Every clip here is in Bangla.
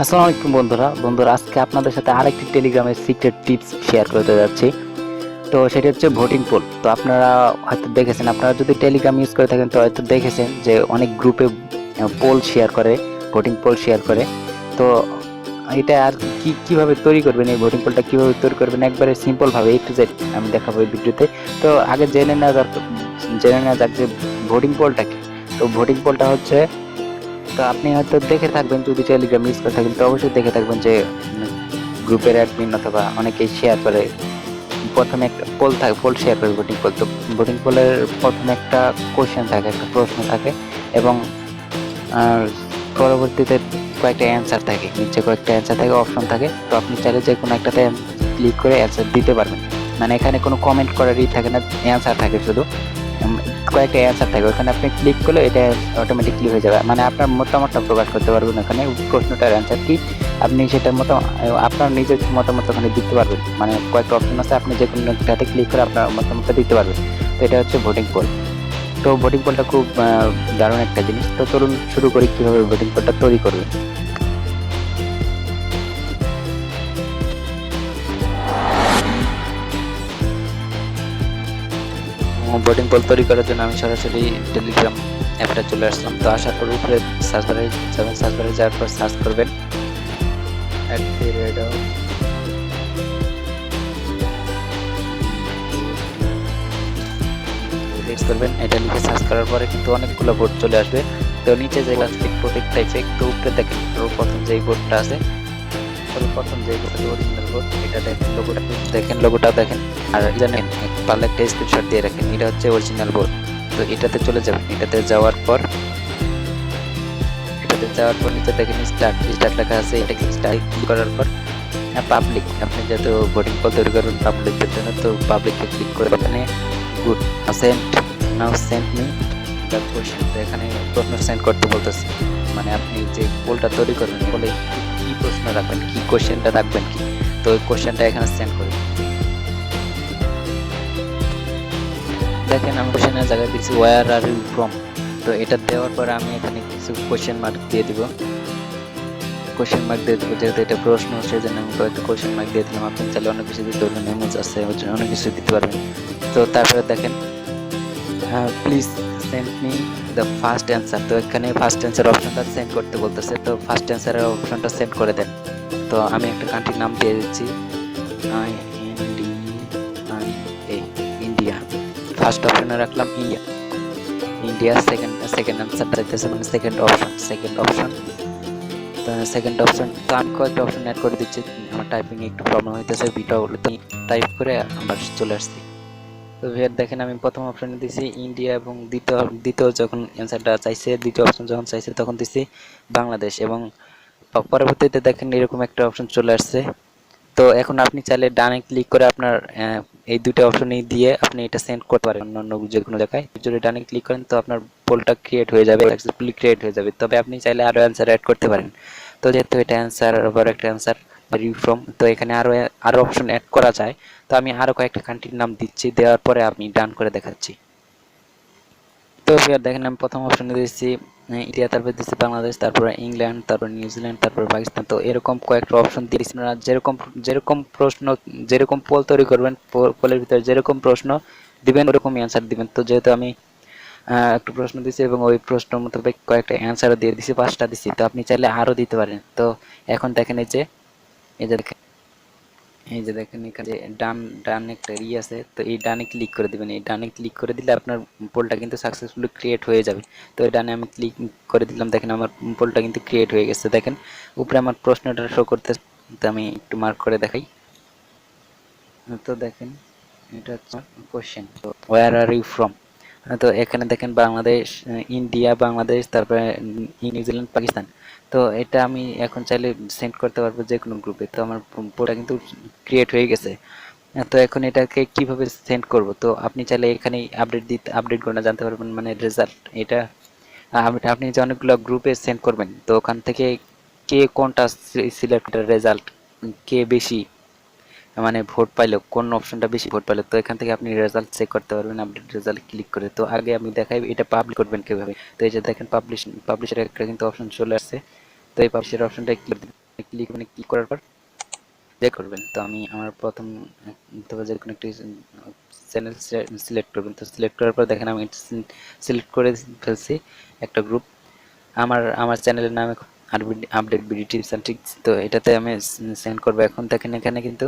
আসসালামু আলাইকুম বন্ধুরা আজকে আপনাদের সাথে আরেকটি টেলিগ্রামের সিক্রেট টিপস শেয়ার করতে যাচ্ছি। তো সেটা হচ্ছে ভোটিং পোল। তো আপনারা হয়তো দেখেছেন, আপনারা যদি টেলিগ্রাম ইউজ করে থাকেন তো হয়তো দেখেছেন যে অনেক গ্রুপে পোল শেয়ার করে, ভোটিং পোল শেয়ার করে। তো এটা আর কিভাবে তৈরি করবেন, এই ভোটিং পোলটা কিভাবে তৈরি করবেন একবারে সিম্পল ভাবে A to Z আমি দেখাবো এই ভিডিওতে। তো আগে জেনে নেওয়া যাক যে ভোটিং পোলটা কি। তো ভোটিং পোলটা হচ্ছে, তো আপনি হয়তো দেখে থাকবেন, যদি টেলিগ্রাম ইউজ করে থাকেন তো অবশ্যই দেখে থাকবেন যে গ্রুপের অ্যাডমিন অথবা অনেকেই শেয়ার করে। প্রথমে একটা পোল শেয়ার করে ভোটিং পোল। তো ভোটিং পোলের প্রথমে একটা কোশ্চেন থাকে, একটা প্রশ্ন থাকে, এবং পরবর্তীতে কয়েকটা অ্যান্সার থাকে, নিচে কয়েকটা অ্যান্সার থাকে, অপশন থাকে। তো আপনি চাইলে যে কোনো একটাতে ক্লিক করে অ্যান্সার দিতে পারবেন। মানে এখানে কোনো কমেন্ট করারই থাকে না, অ্যান্সার থাকে শুধু। কয়েকটা অ্যান্সার থাকে, ওখানে আপনি ক্লিক করলে এটা অটোমেটিকলি হয়ে যাবে। মানে আপনার মতামতটা প্রকাশ করতে পারবেন ওখানে, প্রশ্নটার অ্যান্সার কি আপনি সেটা মতো আপনার নিজের মতামত ওখানে দিতে পারবেন। মানে কয়েকটা অপশন আছে, আপনি যে কোনো একটাতে ক্লিক করে আপনার মতামতটা দিতে পারবেন। তো এটা হচ্ছে ভোটিং পোল। তো ভোটিং পোলটা খুব দারুণ একটা জিনিস। তো চলুন শুরু করি কিভাবে ভোটিং পোলটা তৈরি করবেন। ভোটিং পোল তৈরি করার জন্য আমি সরাসরি টেলিগ্রাম অ্যাপটা চলে আসলাম। তো আসার পর উপরে সার্চ বারে যাবেন, সার্চ বারে যাওয়ার পর সার্চ করবেন করবেন। এটা লিখে সার্চ করার পরে কিন্তু অনেকগুলো বোর্ড চলে আসবে। তো নিচে যে ক্লাসিক প্রোটেক্ট টাইপে একটু উপরে দেখেন, প্রথম যে বোর্ডটা আছে, প্রথম যে অরিজিনাল বোর্ড, এটা দেখেন, লোগোটা দেখেন। আর জানেন, পারলে একটা স্ক্রিনশট দিয়ে রাখেন, এটা হচ্ছে অরিজিনাল বোর্ড। তো এটাতে চলে যাবেন। এটাতে যাওয়ার পর নিচে দেখেন স্টার্ট লেখা আছে। এটা ক্লিক করার পর পাবলিক, আপনি যেহেতু ভোটিং পোল তৈরি করবেন পাবলিকের জন্য, তো পাবলিকে ক্লিক করে এখানে good now send me the question. তো এখানে প্রশ্ন সেন্ড করতে বলতেছে। মানে আপনি যে পোলটা তৈরি করবেন বলে কি প্রশ্ন রাখবেন, কি কোশ্চেনটা রাখবেন কি, তো ওই কোশ্চেনটা এখানে সেন্ড করবেন। দেখেন আমি কোশ্চেনের জায়গায় দিচ্ছি ওয়্যার আর ইউ ফ্রম। তো এটা দেওয়ার পরে আমি এখানে কিছু কোশ্চেন মার্ক দিয়ে দিব। যেহেতু এটা প্রশ্ন, সেই জন্য আমি কয়েকটা কোশ্চেন মার্ক দিয়ে দিলাম। আপনি চাইলে অনেক কিছু দিতে পারবেন, ইমেজ আছে, অনেক কিছু দিতে পারবেন। তো তারপরে দেখেন please send me the first answer. তো এখানে ফার্স্ট অ্যান্সার অপশনটা সেন্ড করতে বলতেছে, তো ফার্স্ট অ্যান্সারের অপশনটা সেন্ড করে দেন। তো আমি একটা কান্ট্রির নাম দিয়ে দিচ্ছি, ইন্ডিয়া। ফার্স্ট অপশনে রাখলাম ইন্ডিয়া। সেকেন্ড অ্যান্সারটা দিতেছে, মানে সেকেন্ড অপশন। সেকেন্ড অপশন, তো আমি কয়েকটা অপশন অ্যাড করে দিচ্ছি। আমার টাইপিং একটু প্রবলেম হইতেছে, টাইপ করে আবার চলে আসছি। তো দেখেন আমি প্রথম অপশনে দিছি ইন্ডিয়া, এবং দ্বিতীয় যখন অ্যান্সারটা চাইছে, দ্বিতীয় অপশন যখন চাইছে তখন দিছি বাংলাদেশ। এবং পরবর্তীতে দেখেন এরকম একটা অপশন চলে আসছে। তো এখন আপনি চাইলে ডানে ক্লিক করে আপনার এই দুটো অপশনই দিয়ে আপনি এটা সেন্ড করতে পারেন অন্য যে কোনো জায়গায়। যদি ডানে ক্লিক করেন তো আপনার পোলটা ক্রিয়েট হয়ে যাবে, সাকসেসফুলি ক্রিয়েট হয়ে যাবে। তবে আপনি চাইলে আরও অ্যান্সার অ্যাড করতে পারেন। তো যেহেতু এটা অ্যান্সার আবার একটা অ্যান্সার রিউ ফ্রম, তো এখানে আরও অপশন অ্যাড করা যায়। তো আমি আরও কয়েকটা কান্ট্রির নাম দিচ্ছি, দেওয়ার পরে আমি ডান করে দেখাচ্ছি। তো দেখেন আমি প্রথম অপশনে দিচ্ছি ইন্ডিয়া, তারপর দিচ্ছি বাংলাদেশ, তারপরে ইংল্যান্ড, তারপর নিউজিল্যান্ড, তারপর পাকিস্তান। তো এরকম কয়েকটা অপশন দিয়েছি। আপনারা যেরকম প্রশ্ন, যেরকম পোল তৈরি করবেন, পোলের ভিতরে যেরকম প্রশ্ন দিবেন ওরকমই অ্যান্সার দিবেন। তো যেহেতু আমি একটু প্রশ্ন দিছি এবং ওই প্রশ্ন মোতাবেক কয়েকটা অ্যান্সারও দিয়ে দিছি, 5টা দিছি। তো আপনি চাইলে আরও দিতে পারেন। তো এখন দেখেন এই যে দেখেন এখানে ডান একটা আছে। তো এই ডানে ক্লিক করে দিবেন। এই ডানে ক্লিক করে দিলে আপনার পোলটা কিন্তু সাকসেসফুলি ক্রিয়েট হয়ে যাবে। তো এই ডানে আমি ক্লিক করে দিলাম, দেখেন আমার পোলটা কিন্তু ক্রিয়েট হয়ে গেছে। দেখেন উপরে আমার প্রশ্নটা শো করতে, তো আমি একটু মার্ক করে দেখাই। তো দেখেন এটা হচ্ছে কোশ্চেন, তো ওয়্যার আর ইউ ফ্রম। তো এখানে দেখেন বাংলাদেশ, ইন্ডিয়া, বাংলাদেশ, তারপরে নিউজিল্যান্ড, পাকিস্তান। তো এটা আমি এখন চাইলে সেন্ড করতে পারবো যে কোনো গ্রুপে। তো আমার পোলটা কিন্তু ক্রিয়েট হয়ে গেছে। তো এখন এটাকে কিভাবে সেন্ড করব, তো আপনি চাইলে এখানে আপডেট করে জানতে পারবেন, মানে রেজাল্ট এটা। আপনি যে অনেকগুলো গ্রুপে সেন্ড করবেন, তো ওখান থেকে কে কোনটা সিলেক্ট রেজাল্ট, কে বেশি মানে ভোট পাইলো, কোন অপশনটা বেশি ভোট পাইলো, তো এখান থেকে আপনি রেজাল্ট চেক করতে পারবেন আপডেট রেজাল্ট ক্লিক করে। তো আগে আমি দেখাই এটা পাবলিশ করবেন কিভাবে। তো এই যে দেখেন পাবলিশের একটা কিন্তু অপশন চলে আসছে। তো এই পাবলিশের অপশনটা ক্লিক ক্লিক করার পর যে করবেন। তো আমি আমার প্রথম অথবা যে কোনো একটি চ্যানেল সিলেক্ট করবেন। তো সিলেক্ট করার পর দেখেন আমি সিলেক্ট করে ফেলছি একটা গ্রুপ। আমার চ্যানেলের নাম এখন update BD tips and tricks. তো এটাতে আমি সেন্ড করবো। এখন দেখেন এখানে কিন্তু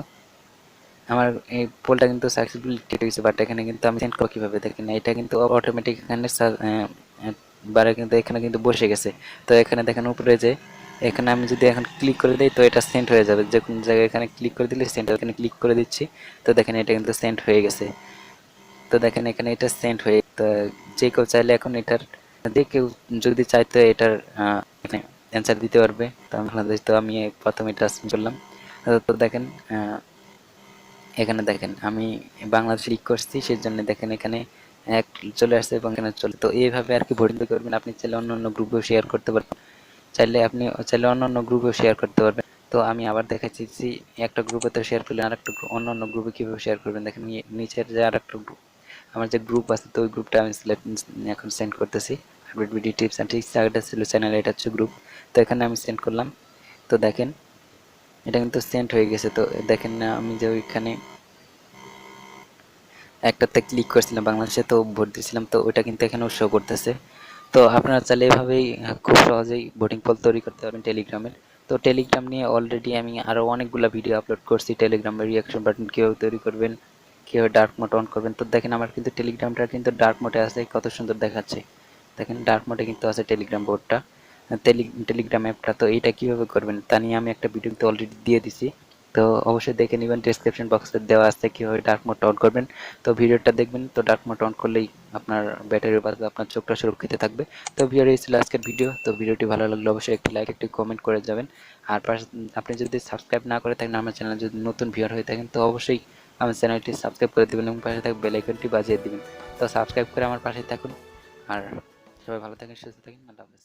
আমার এই পোলটা কিন্তু সাকসেসফুলি কেটে গেছে, বাট এখানে কিন্তু আমি সেন্ড করব কিভাবে দেখেন, এটা কিন্তু অটোমেটিক এখানে বারে কিন্তু এখানে কিন্তু বসে গেছে। তো এখানে দেখেন উপরে যে এখানে আমি যদি এখন ক্লিক করে দিই তো এটা সেন্ড হয়ে যাবে। যে কোনো জায়গায় এখানে ক্লিক করে দিলে সেন্ড, এখানে ক্লিক করে দিচ্ছি। তো দেখেন এটা কিন্তু সেন্ড হয়ে গেছে। তো দেখেন এখানে এটা সেন্ড হয়ে, তো যে কেউ চাইলে এখন এটার যে কেউ যদি চাইতো এটার অ্যান্সার দিতে পারবে। তো আমি প্রথমে এটা করলাম। তো দেখেন এখানে দেখেন আমি বাংলাদেশ ক্লিক করছি, সেই জন্য দেখেন এখানে এক চলে আসছে এবং এখানে চলে। তো এইভাবে আর কি ভোটিং করবেন। আপনি চাইলে অন্য অন্য গ্রুপেও শেয়ার করতে পারবেন, চাইলে অন্য অন্য গ্রুপেও শেয়ার করতে পারবেন। তো আমি আবার দেখাচ্ছি একটা গ্রুপে তো শেয়ার করলেন, আর একটা অন্য অন্য গ্রুপে কীভাবে শেয়ার করবেন দেখেন। নিচের যে আর একটা গ্রুপ, আমার যে গ্রুপ আছে, তো ওই গ্রুপটা আমি এখন সেন্ড করতেছি। Update BD tips and tricks আগেটা ছিল চ্যানেল, এটা হচ্ছে গ্রুপ। তো এখানে আমি সেন্ড করলাম। তো দেখেন এটা কিন্তু সেন্ড হয়ে গেছে। তো দেখেন না আমি যে ওইখানে একটাতে ক্লিক করছিলাম বাংলাদেশে, তো ভোট দিয়েছিলাম, তো ওইটা কিন্তু এখানেও শো করতেছে। তো আপনারা চাইলে এভাবেই খুব সহজেই ভোটিং পোল তৈরি করতে পারবেন টেলিগ্রামের। তো টেলিগ্রাম নিয়ে অলরেডি আমি আরও অনেকগুলো ভিডিও আপলোড করছি। টেলিগ্রামের রিয়াকশন বাটন কীভাবে তৈরি করবেন, কীভাবে ডার্ক মোড অন করবেন। তো দেখেন আমার কিন্তু টেলিগ্রামটা কিন্তু ডার্ক মোডে আছে, কত সুন্দর দেখাচ্ছে। দেখেন ডার্ক মোডে কিন্তু আছে টেলিগ্রাম বোর্ডটা, টেলিগ্রাম অ্যাপটা। তো এইটা কীভাবে করবেন তা নিয়ে আমি একটা ভিডিওতে অলরেডি দিয়ে দিছি। তো অবশ্যই দেখে নেবেন, ডেসক্রিপশন বক্সে দেওয়া আছে কীভাবে ডার্ক মোড অন করবেন। তো ভিডিওটা দেখবেন। তো ডার্ক মোড অন করলেই আপনার ব্যাটারি বাঁচবে, আপনার চোখটা সুরক্ষিত থাকবে। তো ভিডিও এই ছিল আজকের ভিডিও। তো ভিডিওটি ভালো লাগলে অবশ্যই একটি লাইক, একটি কমেন্ট করে যাবেন। আর আপনি যদি সাবস্ক্রাইব না করে থাকেন আমার চ্যানেল, যদি নতুন ভিউয়ার হয়ে থাকেন, তো অবশ্যই আমার চ্যানেলটি সাবস্ক্রাইব করে দেবেন এবং পাশে থাকা বেল আইকনটি বাজিয়ে দেবেন। তো সাবস্ক্রাইব করে আমার পাশে থাকুন। আর সবাই ভালো থাকেন, সুস্থ থাকেন। আল্লাহ হাফেজ।